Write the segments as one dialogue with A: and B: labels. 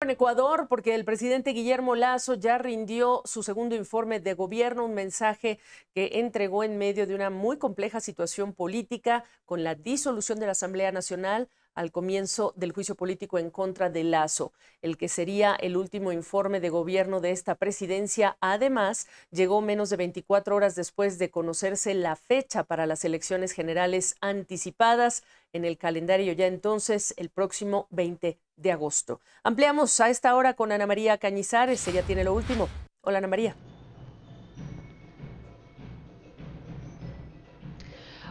A: En Ecuador, porque el presidente Guillermo Lasso ya rindió su segundo informe de gobierno, un mensaje que entregó en medio de una muy compleja situación política con la disolución de la Asamblea Nacional al comienzo del juicio político en contra de Lasso. El que sería el último informe de gobierno de esta presidencia, además, llegó menos de 24 horas después de conocerse la fecha para las elecciones generales anticipadas en el calendario ya entonces el próximo 20 de agosto. Ampliamos a esta hora con Ana María Cañizares, ella tiene lo último. Hola, Ana María.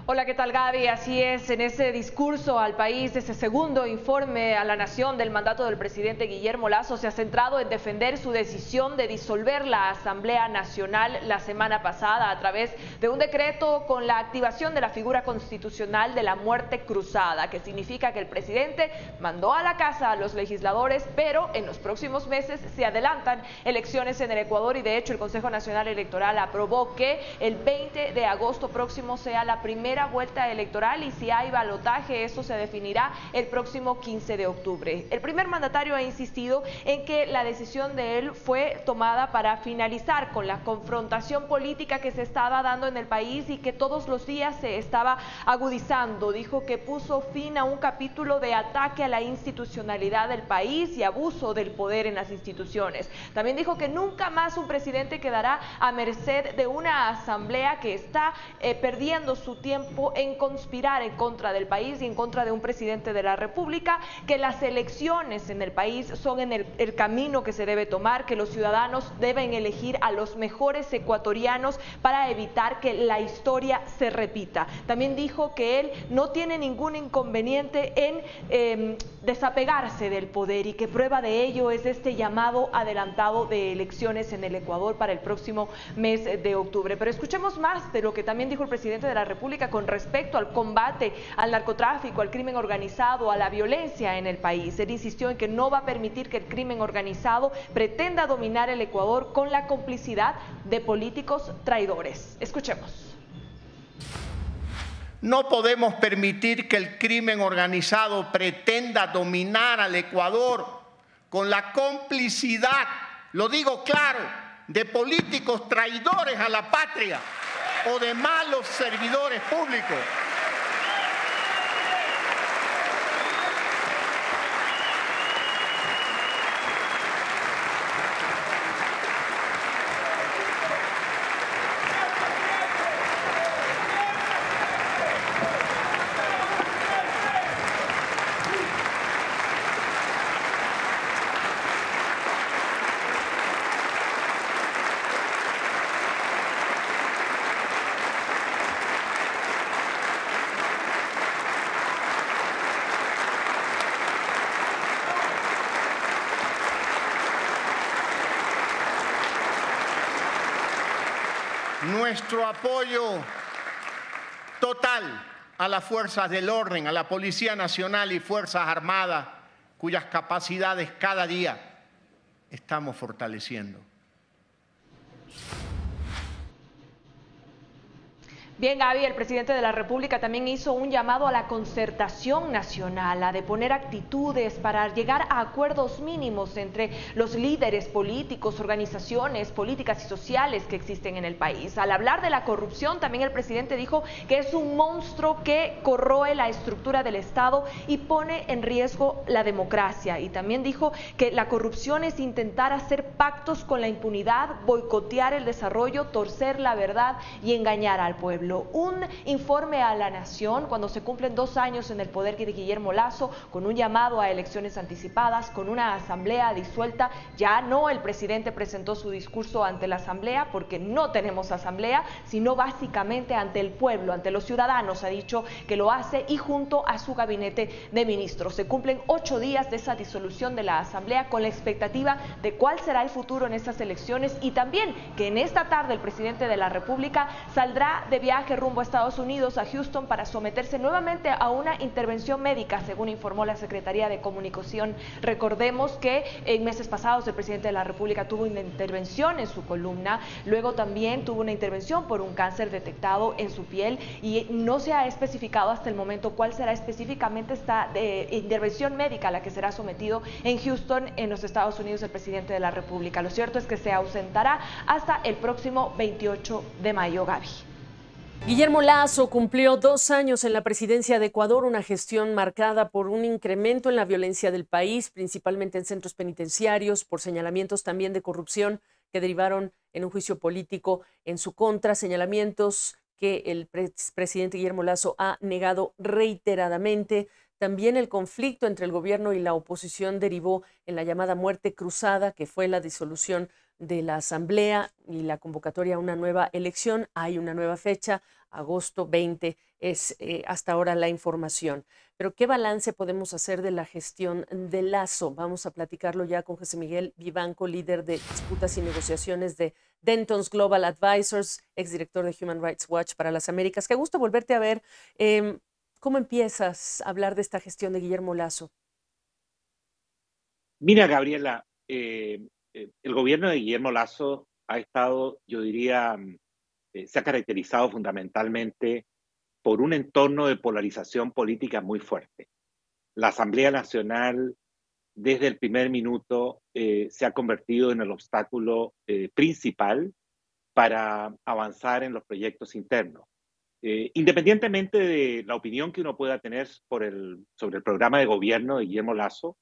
B: Hola, ¿qué tal, Gaby? Así es, en ese discurso al país, ese segundo informe a la nación del mandato del presidente Guillermo Lasso se ha centrado en defender su decisión de disolver la Asamblea Nacional la semana pasada a través de un decreto con la activación de la figura constitucional de la muerte cruzada, que significa que el presidente mandó a la casa a los legisladores, pero en los próximos meses se adelantan elecciones en el Ecuador y de hecho el Consejo Nacional Electoral aprobó que el 20 de agosto próximo sea la primera vuelta electoral y si hay balotaje eso se definirá el próximo 15 de octubre. El primer mandatario ha insistido en que la decisión de él fue tomada para finalizar con la confrontación política que se estaba dando en el país y que todos los días se estaba agudizando. Dijo que puso fin a un capítulo de ataque a la institucionalidad del país y abuso del poder en las instituciones. También dijo que nunca más un presidente quedará a merced de una asamblea que está perdiendo su tiempo en conspirar en contra del país y en contra de un presidente de la República, que las elecciones en el país son el camino que se debe tomar, que los ciudadanos deben elegir a los mejores ecuatorianos para evitar que la historia se repita. También dijo que él no tiene ningún inconveniente en desapegarse del poder y que prueba de ello es este llamado adelantado de elecciones en el Ecuador para el próximo mes de octubre. Pero escuchemos más de lo que también dijo el presidente de la República con respecto al combate al narcotráfico, al crimen organizado, a la violencia en el país. Él insistió en que no va a permitir que el crimen organizado pretenda dominar el Ecuador con la complicidad de políticos traidores. Escuchemos.
C: No podemos permitir que el crimen organizado pretenda dominar al Ecuador con la complicidad, lo digo claro, de políticos traidores a la patria o de malos servidores públicos. Nuestro apoyo total a las fuerzas del orden, a la Policía Nacional y Fuerzas Armadas, cuyas capacidades cada día estamos fortaleciendo.
B: Bien, Gaby, el presidente de la República también hizo un llamado a la concertación nacional, a deponer actitudes para llegar a acuerdos mínimos entre los líderes políticos, organizaciones políticas y sociales que existen en el país. Al hablar de la corrupción, también el presidente dijo que es un monstruo que corroe la estructura del Estado y pone en riesgo la democracia. Y también dijo que la corrupción es intentar hacer pactos con la impunidad, boicotear el desarrollo, torcer la verdad y engañar al pueblo. Un informe a la nación cuando se cumplen 2 años en el poder de Guillermo Lasso, con un llamado a elecciones anticipadas, con una asamblea disuelta. Ya no el presidente presentó su discurso ante la asamblea porque no tenemos asamblea, sino básicamente ante el pueblo, ante los ciudadanos. Ha dicho que lo hace y junto a su gabinete de ministros. Se cumplen 8 días de esa disolución de la asamblea con la expectativa de cuál será el futuro en estas elecciones y también que en esta tarde el presidente de la República saldrá de viaje viaje rumbo a Estados Unidos, a Houston, para someterse nuevamente a una intervención médica, según informó la Secretaría de Comunicación. Recordemos que en meses pasados el presidente de la República tuvo una intervención en su columna, luego también tuvo una intervención por un cáncer detectado en su piel, y no se ha especificado hasta el momento cuál será específicamente esta intervención médica a la que será sometido en Houston, en los Estados Unidos, el presidente de la República. Lo cierto es que se ausentará hasta el próximo 28 de mayo, Gaby.
A: Guillermo Lasso cumplió 2 años en la presidencia de Ecuador, una gestión marcada por un incremento en la violencia del país, principalmente en centros penitenciarios, por señalamientos también de corrupción que derivaron en un juicio político en su contra, señalamientos que el presidente Guillermo Lasso ha negado reiteradamente. También el conflicto entre el gobierno y la oposición derivó en la llamada muerte cruzada, que fue la disolución de la Asamblea y la convocatoria a una nueva elección. Hay una nueva fecha, agosto 20 es hasta ahora la información. Pero ¿qué balance podemos hacer de la gestión de Lasso? Vamos a platicarlo ya con José Miguel Vivanco, líder de disputas y negociaciones de Dentons Global Advisors, exdirector de Human Rights Watch para las Américas. Qué gusto volverte a ver. ¿Cómo empiezas a hablar de esta gestión de Guillermo Lasso?
D: Mira, Gabriela, el gobierno de Guillermo Lasso ha estado, yo diría, se ha caracterizado fundamentalmente por un entorno de polarización política muy fuerte. La Asamblea Nacional, desde el primer minuto, se ha convertido en el obstáculo principal para avanzar en los proyectos internos. Independientemente de la opinión que uno pueda tener sobre el programa de gobierno de Guillermo Lasso,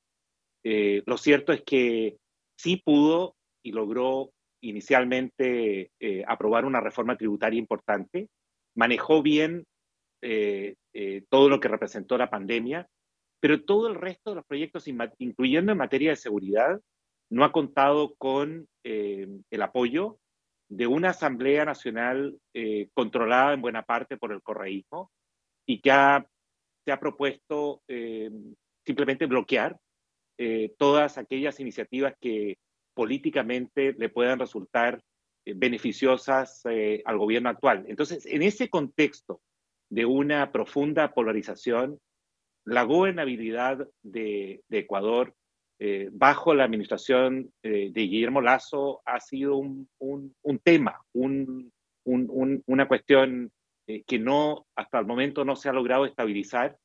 D: lo cierto es que sí pudo y logró inicialmente aprobar una reforma tributaria importante, manejó bien todo lo que representó la pandemia, pero todo el resto de los proyectos, incluyendo en materia de seguridad, no ha contado con el apoyo de una Asamblea Nacional controlada en buena parte por el correísmo y que se ha propuesto simplemente bloquear todas aquellas iniciativas que políticamente le puedan resultar beneficiosas al gobierno actual. Entonces, en ese contexto de una profunda polarización, la gobernabilidad de Ecuador bajo la administración de Guillermo Lasso ha sido un tema, una cuestión que hasta el momento no se ha logrado estabilizar,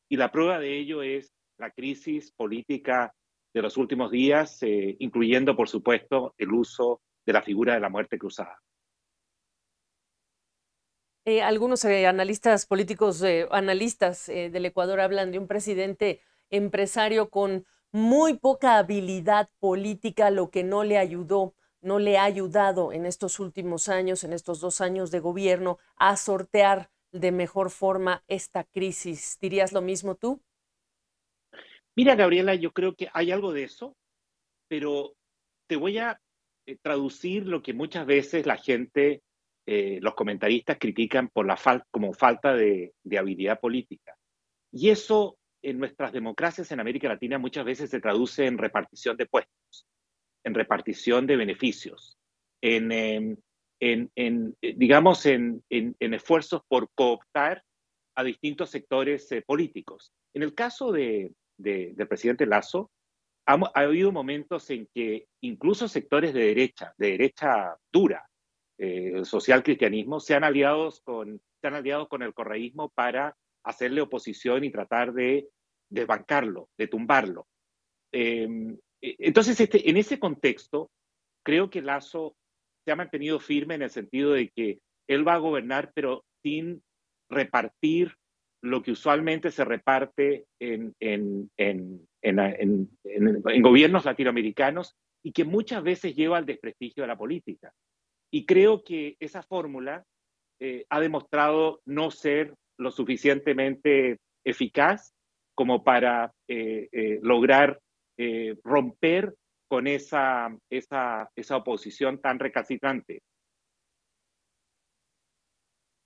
D: y la prueba de ello es la crisis política de los últimos días, incluyendo, por supuesto, el uso de la figura de la muerte cruzada.
A: Algunos analistas políticos, analistas del Ecuador hablan de un presidente empresario con muy poca habilidad política, lo que no le ha ayudado en estos últimos años, en estos 2 años de gobierno, a sortear de mejor forma esta crisis. ¿Dirías lo mismo tú?
D: Mira, Gabriela, yo creo que hay algo de eso, pero te voy a traducir lo que muchas veces la gente, los comentaristas critican por como falta de habilidad política. Y eso en nuestras democracias en América Latina muchas veces se traduce en repartición de puestos, en repartición de beneficios, digamos, en esfuerzos por cooptar a distintos sectores políticos. En el caso del presidente Lasso, ha habido momentos en que incluso sectores de derecha dura, social cristianismo, se han aliado con el correísmo para hacerle oposición y tratar de desbancarlo, de tumbarlo. Entonces, en ese contexto, creo que Lasso se ha mantenido firme en el sentido de que él va a gobernar, pero sin repartir lo que usualmente se reparte en gobiernos latinoamericanos y que muchas veces lleva al desprestigio de la política. Y creo que esa fórmula ha demostrado no ser lo suficientemente eficaz como para lograr romper con esa oposición tan recalcitrante.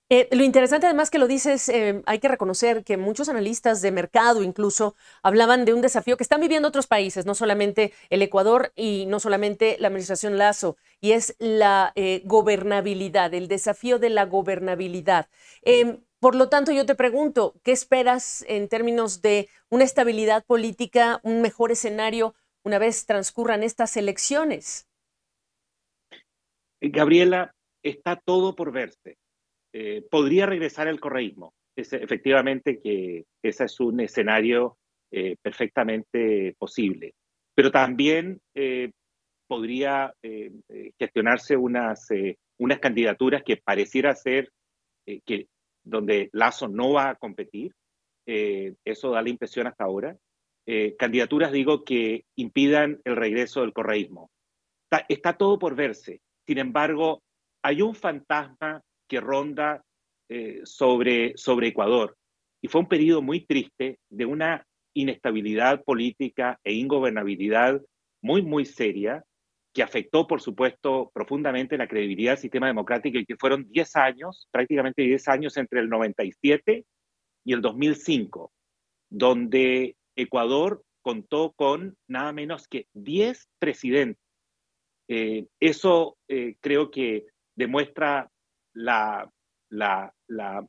A: Lo interesante además que lo dices, hay que reconocer que muchos analistas de mercado incluso hablaban de un desafío que están viviendo otros países, no solamente el Ecuador y no solamente la administración Lasso, y es la gobernabilidad, el desafío de la gobernabilidad. Por lo tanto, yo te pregunto, ¿qué esperas en términos de una estabilidad política, un mejor escenario una vez transcurran estas elecciones?
D: Gabriela, está todo por verse. Podría regresar el correísmo. Efectivamente que ese es un escenario perfectamente posible. Pero también podría gestionarse unas candidaturas que pareciera ser donde Lasso no va a competir. Eso da la impresión hasta ahora. Candidaturas, digo, que impidan el regreso del correísmo. Está todo por verse. Sin embargo, hay un fantasma que ronda sobre Ecuador. Y fue un periodo muy triste de una inestabilidad política e ingobernabilidad muy, muy seria, que afectó, por supuesto, profundamente la credibilidad del sistema democrático y que fueron 10 años, prácticamente 10 años entre el 97 y el 2005, donde Ecuador contó con nada menos que 10 presidentes. Eso creo que demuestra la, la, la,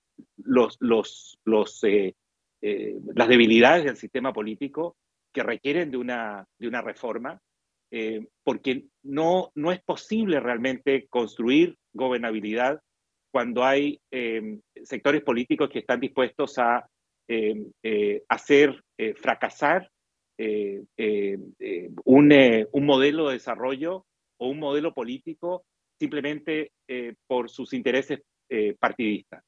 D: las debilidades del sistema político que requieren de una reforma, porque no es posible realmente construir gobernabilidad cuando hay sectores políticos que están dispuestos a hacer fracasar un modelo de desarrollo o un modelo político simplemente por sus intereses partidistas.